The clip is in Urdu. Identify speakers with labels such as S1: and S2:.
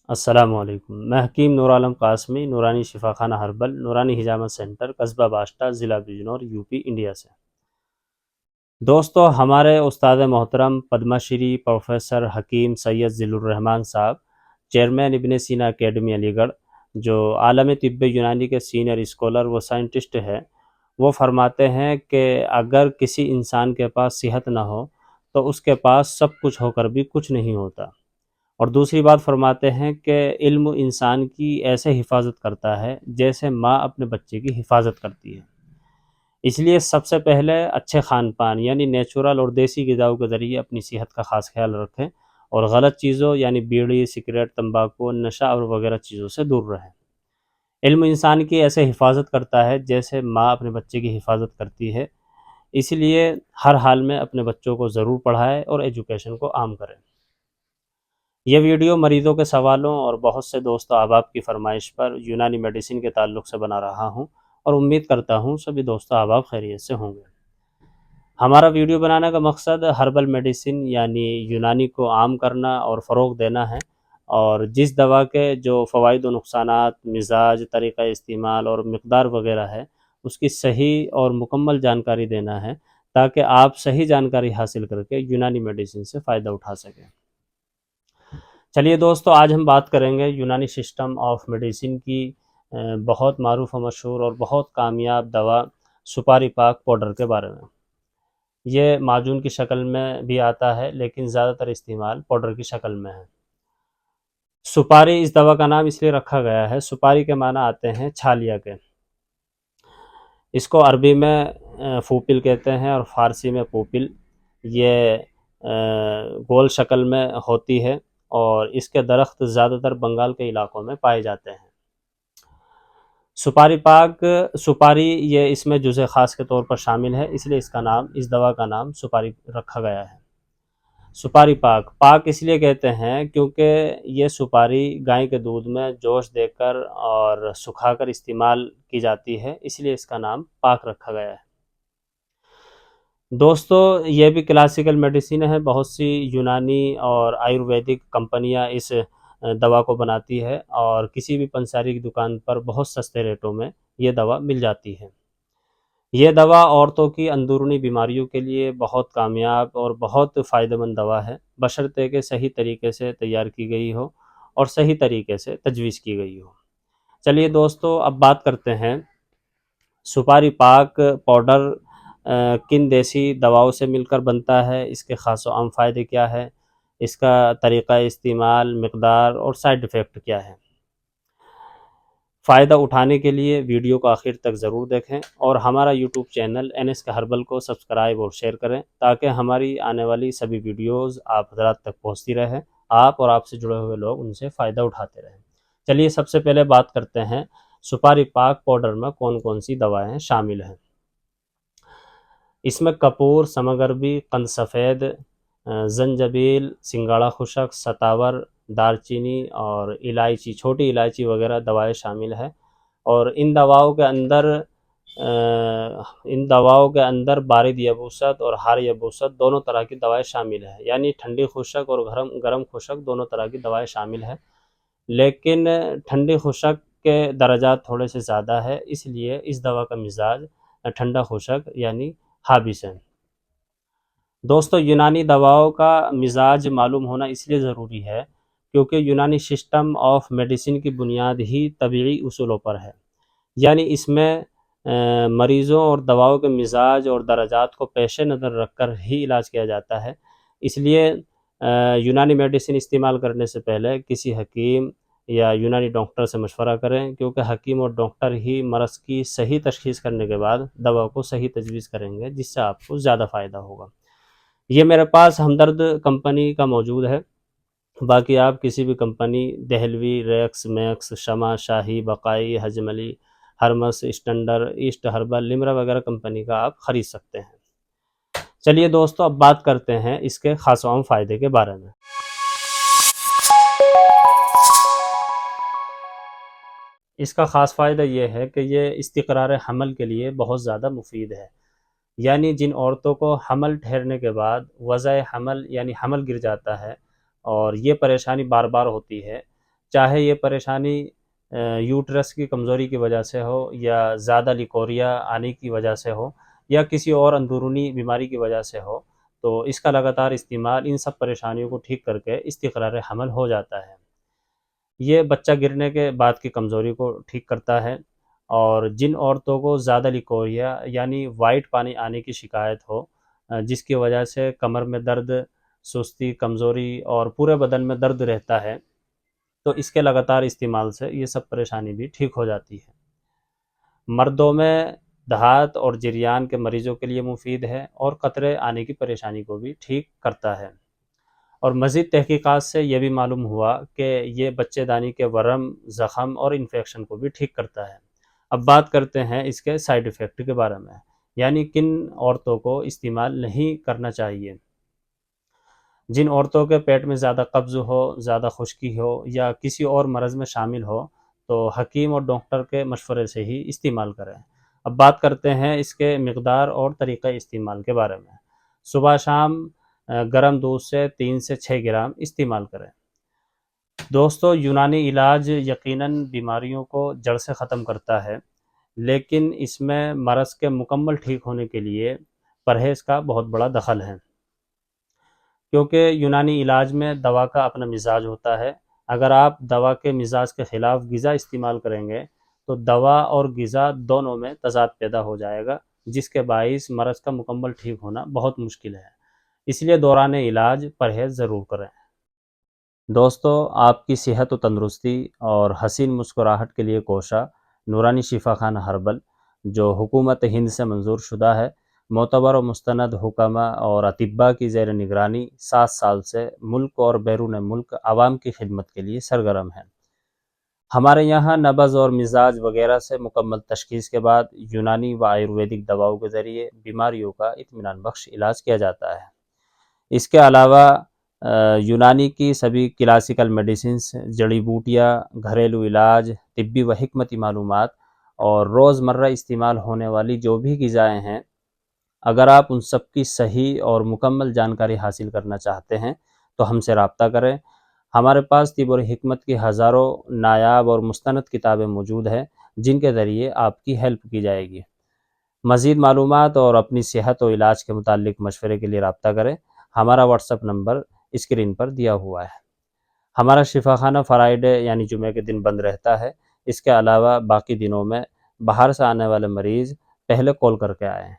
S1: السلام علیکم، میں حکیم نور عالم قاسمی، نورانی شفا خانہ ہربل، نورانی حجامت سینٹر، قصبہ باشٹہ، ضلع بجنور، یوپی، انڈیا سے۔ دوستو، ہمارے استاد محترم پدما شری پروفیسر حکیم سید ذیل الرحمان صاحب، چیئرمین ابن سینا اکیڈمی علی گڑھ، جو عالم طب یونانی کے سینئر اسکالر و سائنٹسٹ ہے، وہ فرماتے ہیں کہ اگر کسی انسان کے پاس صحت نہ ہو تو اس کے پاس سب کچھ ہو کر بھی کچھ نہیں ہوتا۔ اور دوسری بات فرماتے ہیں کہ علم انسان کی ایسے حفاظت کرتا ہے جیسے ماں اپنے بچے کی حفاظت کرتی ہے۔ اس لیے سب سے پہلے اچھے خان پان یعنی نیچرل اور دیسی غذاؤں کے ذریعے اپنی صحت کا خاص خیال رکھیں، اور غلط چیزوں یعنی بیڑی، سگریٹ، تمباکو، نشہ اور وغیرہ چیزوں سے دور رہیں۔ علم انسان کی ایسے حفاظت کرتا ہے جیسے ماں اپنے بچے کی حفاظت کرتی ہے، اس لیے ہر حال میں اپنے بچوں کو ضرور پڑھائیں اور ایجوکیشن کو عام کریں۔ یہ ویڈیو مریضوں کے سوالوں اور بہت سے دوست و احباب کی فرمائش پر یونانی میڈیسن کے تعلق سے بنا رہا ہوں، اور امید کرتا ہوں سبھی دوست و احباب خیریت سے ہوں گے۔ ہمارا ویڈیو بنانے کا مقصد ہربل میڈیسن یعنی یونانی کو عام کرنا اور فروغ دینا ہے، اور جس دوا کے جو فوائد و نقصانات، مزاج، طریقہ استعمال اور مقدار وغیرہ ہے، اس کی صحیح اور مکمل جانکاری دینا ہے، تاکہ آپ صحیح جانکاری حاصل کر کے یونانی میڈیسن سے فائدہ اٹھا سکیں۔ چلیے دوستو، آج ہم بات کریں گے یونانی سسٹم آف میڈیسن کی بہت معروف و مشہور اور بہت کامیاب دوا سپاری پاک پاؤڈر کے بارے میں۔ یہ معجون کی شکل میں بھی آتا ہے، لیکن زیادہ تر استعمال پاؤڈر کی شکل میں ہے۔ سپاری اس دوا کا نام اس لیے رکھا گیا ہے، سپاری کے معنی آتے ہیں چھالیا کے۔ اس کو عربی میں پھوپل کہتے ہیں اور فارسی میں پوپل۔ یہ گول شکل میں ہوتی ہے، اور اس کے درخت زیادہ تر بنگال کے علاقوں میں پائے جاتے ہیں۔ سپاری پاک، سپاری یہ اس میں جزء خاص کے طور پر شامل ہے، اس لیے اس دوا کا نام سپاری رکھا گیا ہے۔ سپاری پاک، پاک اس لیے کہتے ہیں کیونکہ یہ سپاری گائے کے دودھ میں جوش دے کر اور سکھا کر استعمال کی جاتی ہے، اس لیے اس کا نام پاک رکھا گیا ہے۔ دوستو، یہ بھی کلاسیکل میڈیسن ہے، بہت سی یونانی اور آیورویدک کمپنیاں اس دوا کو بناتی ہے، اور کسی بھی پنساری کی دکان پر بہت سستے ریٹوں میں یہ دوا مل جاتی ہے۔ یہ دوا عورتوں کی اندرونی بیماریوں کے لیے بہت کامیاب اور بہت فائدہ مند دوا ہے، بشرطے کہ صحیح طریقے سے تیار کی گئی ہو اور صحیح طریقے سے تجویز کی گئی ہو۔ چلیے دوستو، اب بات کرتے ہیں سپاری پاک پاؤڈر کن دیسی دواؤں سے مل کر بنتا ہے، اس کے خاص و عام فائدے کیا ہے، اس کا طریقہ استعمال، مقدار اور سائیڈ ایفیکٹ کیا ہے۔ فائدہ اٹھانے کے لیے ویڈیو کو آخر تک ضرور دیکھیں، اور ہمارا یوٹیوب چینل NS کا ہربل کو سبسکرائب اور شیئر کریں، تاکہ ہماری آنے والی سبھی ویڈیوز آپ حضرات تک پہنچتی رہیں، آپ اور آپ سے جڑے ہوئے لوگ ان سے فائدہ اٹھاتے رہیں۔ چلیے سب سے پہلے بات کرتے ہیں سپاری پاک پاؤڈر میں کون کون سی دوائیں شامل ہیں۔ اس میں کپور، سمگربی، قند سفید، زنجبیل، سنگاڑا خشک، ستاور، دارچینی اور الائچی، چھوٹی الائچی وغیرہ دوائیں شامل ہیں، اور ان دواؤں کے اندر بارد یبوست اور ہار یبوست دونوں طرح کی دوائیں شامل ہیں، یعنی ٹھنڈی خشک اور گرم خشک دونوں طرح کی دوائیں شامل ہیں، لیکن ٹھنڈی خشک کے درجات تھوڑے سے زیادہ ہے، اس لیے اس دوا کا مزاج ٹھنڈا خشک یعنی حابس ہے۔ دوستو، یونانی دواؤں کا مزاج معلوم ہونا اس لیے ضروری ہے کیونکہ یونانی سسٹم آف میڈیسن کی بنیاد ہی طبیعی اصولوں پر ہے، یعنی اس میں مریضوں اور دواؤں کے مزاج اور درجات کو پیش نظر رکھ کر ہی علاج کیا جاتا ہے۔ اس لیے یونانی میڈیسن استعمال کرنے سے پہلے کسی حکیم یا یونانی ڈاکٹر سے مشورہ کریں، کیونکہ حکیم اور ڈاکٹر ہی مرض کی صحیح تشخیص کرنے کے بعد دوا کو صحیح تجویز کریں گے، جس سے آپ کو زیادہ فائدہ ہوگا۔ یہ میرے پاس ہمدرد کمپنی کا موجود ہے، باقی آپ کسی بھی کمپنی، دہلوی، ریکس، میکس، شمع، شاہی، بقائی، حجملی، ہرمس، اسٹنڈر، ایسٹ ہربل، لمرا وغیرہ کمپنی کا آپ خرید سکتے ہیں۔ چلیے دوستو، اب بات کرتے ہیں اس کے خاص و عام فائدے کے بارے میں۔ اس کا خاص فائدہ یہ ہے کہ یہ استقرار حمل کے لیے بہت زیادہ مفید ہے، یعنی جن عورتوں کو حمل ٹھہرنے کے بعد وضع حمل یعنی حمل گر جاتا ہے اور یہ پریشانی بار بار ہوتی ہے، چاہے یہ پریشانی یوٹرس کی کمزوری کی وجہ سے ہو، یا زیادہ لیکوریا آنے کی وجہ سے ہو، یا کسی اور اندرونی بیماری کی وجہ سے ہو، تو اس کا لگاتار استعمال ان سب پریشانیوں کو ٹھیک کر کے استقرار حمل ہو جاتا ہے۔ یہ بچہ گرنے کے بعد کی کمزوری کو ٹھیک کرتا ہے، اور جن عورتوں کو زیادہ لیکوریا یعنی وائٹ پانی آنے کی شکایت ہو، جس کی وجہ سے کمر میں درد، سستی، کمزوری اور پورے بدن میں درد رہتا ہے، تو اس کے لگاتار استعمال سے یہ سب پریشانی بھی ٹھیک ہو جاتی ہے۔ مردوں میں دھات اور جریان کے مریضوں کے لیے مفید ہے، اور قطرے آنے کی پریشانی کو بھی ٹھیک کرتا ہے۔ اور مزید تحقیقات سے یہ بھی معلوم ہوا کہ یہ بچے دانی کے ورم، زخم اور انفیکشن کو بھی ٹھیک کرتا ہے۔ اب بات کرتے ہیں اس کے سائیڈ ایفیکٹ کے بارے میں، یعنی کن عورتوں کو استعمال نہیں کرنا چاہیے۔ جن عورتوں کے پیٹ میں زیادہ قبض ہو، زیادہ خشکی ہو، یا کسی اور مرض میں شامل ہو، تو حکیم اور ڈاکٹر کے مشورے سے ہی استعمال کریں۔ اب بات کرتے ہیں اس کے مقدار اور طریقہ استعمال کے بارے میں۔ صبح شام گرم دودھ سے 3 سے 6 گرام استعمال کریں۔ دوستو، یونانی علاج یقیناً بیماریوں کو جڑ سے ختم کرتا ہے، لیکن اس میں مرض کے مکمل ٹھیک ہونے کے لیے پرہیز کا بہت بڑا دخل ہے، کیونکہ یونانی علاج میں دوا کا اپنا مزاج ہوتا ہے۔ اگر آپ دوا کے مزاج کے خلاف غذا استعمال کریں گے تو دوا اور غذا دونوں میں تضاد پیدا ہو جائے گا، جس کے باعث مرض کا مکمل ٹھیک ہونا بہت مشکل ہے۔ اس لیے دوران علاج پرہیز ضرور کریں۔ دوستو، آپ کی صحت و تندرستی اور حسین مسکراہٹ کے لیے کوشاں نورانی شفا خانہ ہربل، جو حکومت ہند سے منظور شدہ ہے، معتبر و مستند حکمہ اور اطباء کی زیر نگرانی 7 سال سے ملک اور بیرون ملک عوام کی خدمت کے لیے سرگرم ہے۔ ہمارے یہاں نبض اور مزاج وغیرہ سے مکمل تشخیص کے بعد یونانی و آیورویدک دواؤں کے ذریعے بیماریوں کا اطمینان بخش علاج کیا جاتا ہے۔ اس کے علاوہ یونانی کی سبھی کلاسیکل میڈیسنز، جڑی بوٹیاں، گھریلو علاج، طبی و حکمتی معلومات اور روزمرہ استعمال ہونے والی جو بھی غذائیں ہیں، اگر آپ ان سب کی صحیح اور مکمل جانکاری حاصل کرنا چاہتے ہیں تو ہم سے رابطہ کریں۔ ہمارے پاس طب اور حکمت کی ہزاروں نایاب اور مستند کتابیں موجود ہیں، جن کے ذریعے آپ کی ہیلپ کی جائے گی۔ مزید معلومات اور اپنی صحت و علاج کے متعلق مشورے کے لیے رابطہ کریں۔ ہمارا واٹس ایپ نمبر اسکرین پر دیا ہوا ہے۔ ہمارا شفا خانہ فرائیڈے یعنی جمعے کے دن بند رہتا ہے۔ اس کے علاوہ باقی دنوں میں باہر سے آنے والے مریض پہلے کال کر کے آئیں۔